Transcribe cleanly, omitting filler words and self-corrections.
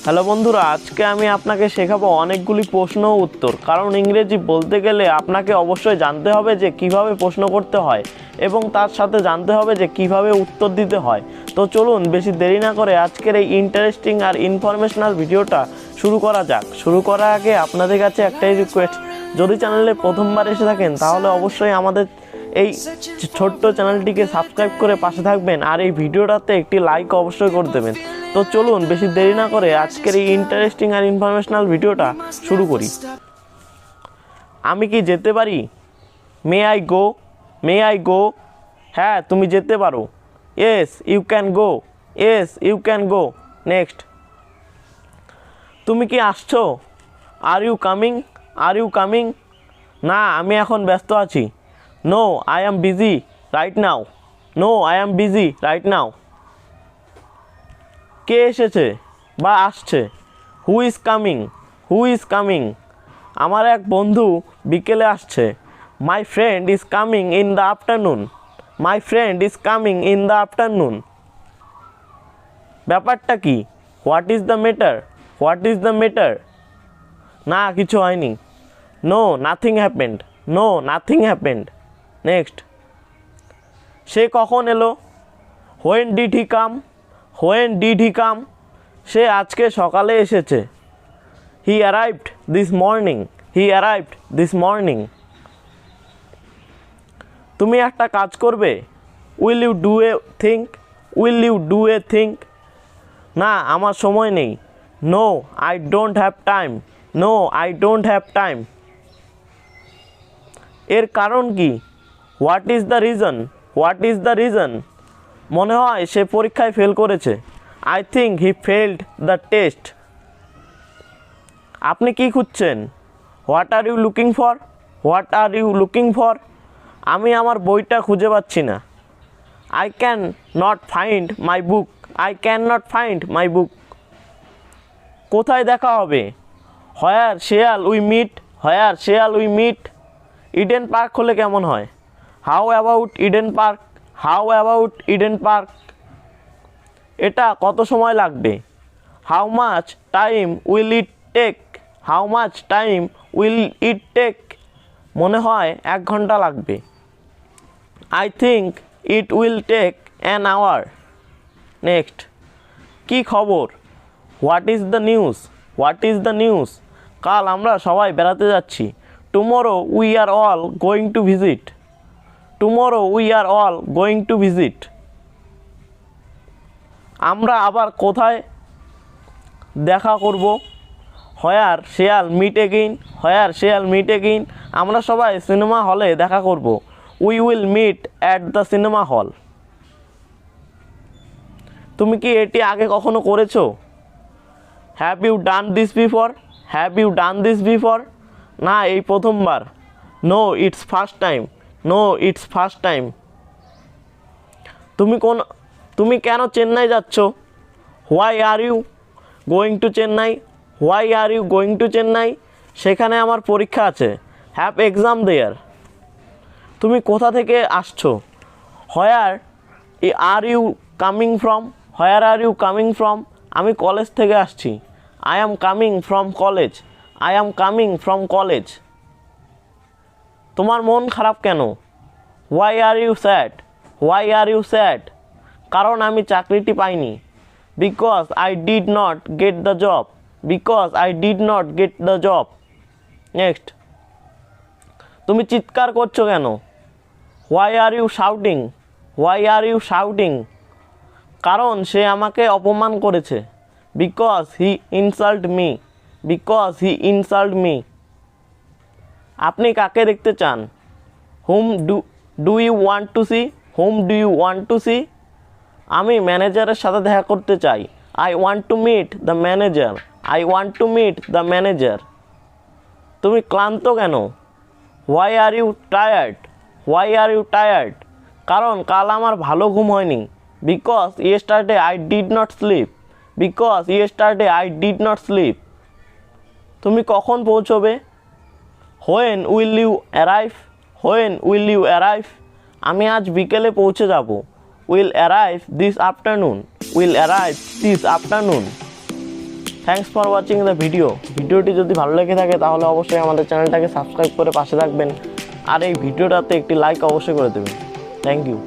Hello বন্ধুরা, আজকে আমি আপনাকে শেখাবো অনেকগুলি প্রশ্ন ও উত্তর। কারণ ইংরেজি বলতে গেলে আপনাকে অবশ্যই জানতে হবে যে কিভাবে প্রশ্ন করতে হয় এবং তার সাথে জানতে হবে যে কিভাবে উত্তর দিতে হয়। তো চলুন বেশি দেরি না করে আজকের এই ইন্টারেস্টিং আর ইনফরমেশনাল ভিডিওটা শুরু করা যাক। শুরু করার আগে আপনাদের কাছে একটাই রিকোয়েস্ট, যদি চ্যানেলে প্রথমবার এসে থাকেন তাহলে অবশ্যই আমাদের এই ছোট্ট চ্যানেলটিকে সাবস্ক্রাইব করে পাশে থাকবেন আর এই ভিডিওটাতে একটি লাইক অবশ্যই করে দেবেন। তো চলুন বেশি দেরি না করে আজকের এই ইন্টারেস্টিং আর ইনফরমেশনাল ভিডিওটা শুরু করি। আমি কি যেতে পারি? May I go? May I go? হ্যাঁ, তুমি যেতে পারো। Yes you can go. Yes you can go. Next, তুমি কি আসছো? Are you coming? Are you coming? না, আমি এখন ব্যস্ত আছি। No I am busy right now. No I am busy right now. কে এসেছে বা আসছে? Who is coming? Who is coming? আমার এক বন্ধু বিকেলে আসছে। My friend is coming in the afternoon. My friend is coming in the afternoon. ব্যাপারটা কি? What is the matter? What is the matter? না, কিছু হয়নি। No nothing happened. No nothing happened. Next, সে কখন এলো? When did he come? When did he come? সে আজকে সকালে এসেছে। He arrived this morning. He arrived this morning. তুমি একটা কাজ করবে? Will you do a think? Will you do a think? না, আমার সময় নেই। No I don't have time. No I don't have time. এর কারণ কি? What is the reason? What is the reason? মনে হয় সে পরীক্ষায় ফেল করেছে। I think he failed the test. আপনি কি খুঁজছেন? What are you looking for? What are you looking for? আমি আমার বইটা খুঁজে পাচ্ছি না। I can not find my book. I can not find my book. কোথায় দেখা হবে? হোয়ার শেয়াল উই মিট? হোয়ার শেয়াল উই মিট? ইডেন পার্ক হলে কেমন হয়? How about Eden park? How about Eden park? এটা কত সময় লাগবে? How much time will it take? How much time will it take? মনে হয় 1 ঘন্টা লাগবে। I think it will take an hour. Next, কী খবর? What is the news? What is the news? কাল আমরা সবাই বেড়াতে যাচ্ছি। Tomorrow we are all going to visit. Tomorrow we are all going to visit. আমরা আবার কোথায় দেখা করব? হোয়ার শেয়াল মিট এগেইন? হোয়ার শেয়াল মিট এগেইন? আমরা সবাই সিনেমা হলে দেখা করব। We will meet at the cinema hall. তুমি কি এটি আগে কখনো করেছো? Have you done this before? Have you done this before? না, এই প্রথমবার। No it's first time. No it's first time. তুমি কেন চেন্নাই যাচ্ছ? Why are you going to Chennai? Why are you going to Chennai? সেখানে আমার পরীক্ষা আছে। Have exam there. তুমি কোথা থেকে আসছো? Where are you coming from? Where are you coming from? আমি কলেজ থেকে আসছি। I am coming from college. I am coming from college. তোমার মন খারাপ কেন? Why are you sad? Why are you sad? কারণ আমি চাকরিটি পাইনি। Because I did not get the job. Because I did not get the job. Next, তুমি চিৎকার করছো কেন? Why are you shouting? Why are you shouting? কারণ সে আমাকে অপমান করেছে। Because he insult me. Because he insult me. আপনি কাকে দেখতে চান? Whom do you want to see? Whom do you want to see? আমি ম্যানেজারের সাথে দেখা করতে চাই। I want to meet the manager. I want to meet the manager. তুমি ক্লান্ত কেন? Why are you tired? Why are you tired? কারণ কাল আমার ভালো ঘুম হয়নি। Because yesterday I did not sleep. Because yesterday I did not sleep. তুমি কখন পৌঁছবে? When will you arrive? When will you arrive? আমি আজ বিকেলে পৌঁছে যাব। Will arrive this afternoon. Will arrive this afternoon. Thanks for watching the ভিডিওটি যদি ভালো লেগে থাকে তাহলে অবশ্যই আমাদের চ্যানেলটাকে সাবস্ক্রাইব করে পাশে থাকবেন আর এই ভিডিওটাতে একটি লাইক অবশ্যই করে দেবেন। Thank you.